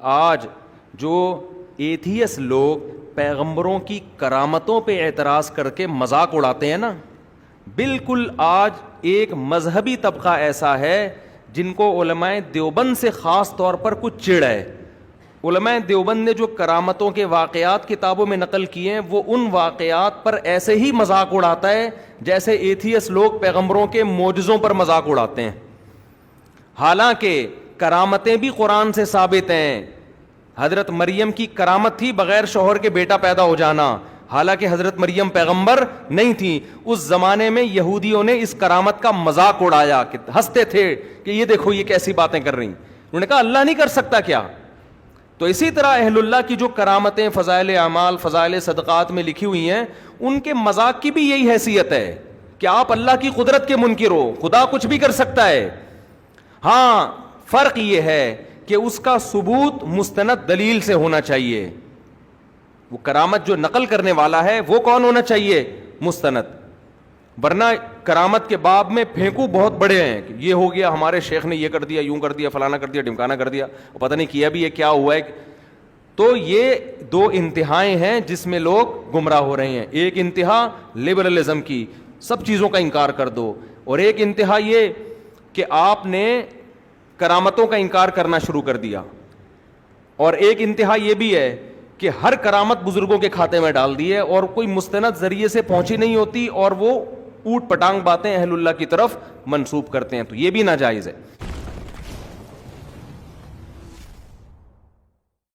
آج جو ایتھیس لوگ پیغمبروں کی کرامتوں پہ اعتراض کر کے مذاق اڑاتے ہیں نا، بالکل آج ایک مذہبی طبقہ ایسا ہے جن کو علماء دیوبند سے خاص طور پر کچھ چڑ ہے. علماء دیوبند نے جو کرامتوں کے واقعات کتابوں میں نقل کیے ہیں وہ ان واقعات پر ایسے ہی مذاق اڑاتا ہے جیسے ایتھیس لوگ پیغمبروں کے معجزوں پر مذاق اڑاتے ہیں. حالانکہ کرامتیں بھی قرآن سے ثابت ہیں. حضرت مریم کی کرامت تھی بغیر شوہر کے بیٹا پیدا ہو جانا، حالانکہ حضرت مریم پیغمبر نہیں تھی. اس زمانے میں یہودیوں نے اس کرامت کا مذاق اڑایا، ہنستے تھے کہ یہ دیکھو یہ کیسی باتیں کر رہی. انہوں نے کہا اللہ نہیں کر سکتا کیا؟ تو اسی طرح اہل اللہ کی جو کرامتیں فضائل اعمال، فضائل صدقات میں لکھی ہوئی ہیں، ان کے مذاق کی بھی یہی حیثیت ہے کہ آپ اللہ کی قدرت کے منکر ہو، خدا کچھ بھی کر سکتا ہے. ہاں فرق یہ ہے کہ اس کا ثبوت مستند دلیل سے ہونا چاہیے. وہ کرامت جو نقل کرنے والا ہے وہ کون ہونا چاہیے؟ مستند. ورنہ کرامت کے باب میں پھینکو بہت بڑے ہیں کہ یہ ہو گیا، ہمارے شیخ نے یہ کر دیا، یوں کر دیا، فلانا کر دیا، ڈھمکانا کر دیا، پتہ نہیں کیا بھی ہے کیا ہوا ہے. تو یہ دو انتہائیں ہیں جس میں لوگ گمراہ ہو رہے ہیں. ایک انتہا لبرلزم کی، سب چیزوں کا انکار کر دو، اور ایک انتہا یہ کہ آپ نے کرامتوں کا انکار کرنا شروع کر دیا. اور ایک انتہا یہ بھی ہے کہ ہر کرامت بزرگوں کے کھاتے میں ڈال دی ہے اور کوئی مستند ذریعے سے پہنچی نہیں ہوتی، اور وہ اوٹ پٹانگ باتیں اہل اللہ کی طرف منسوب کرتے ہیں. تو یہ بھی ناجائز ہے.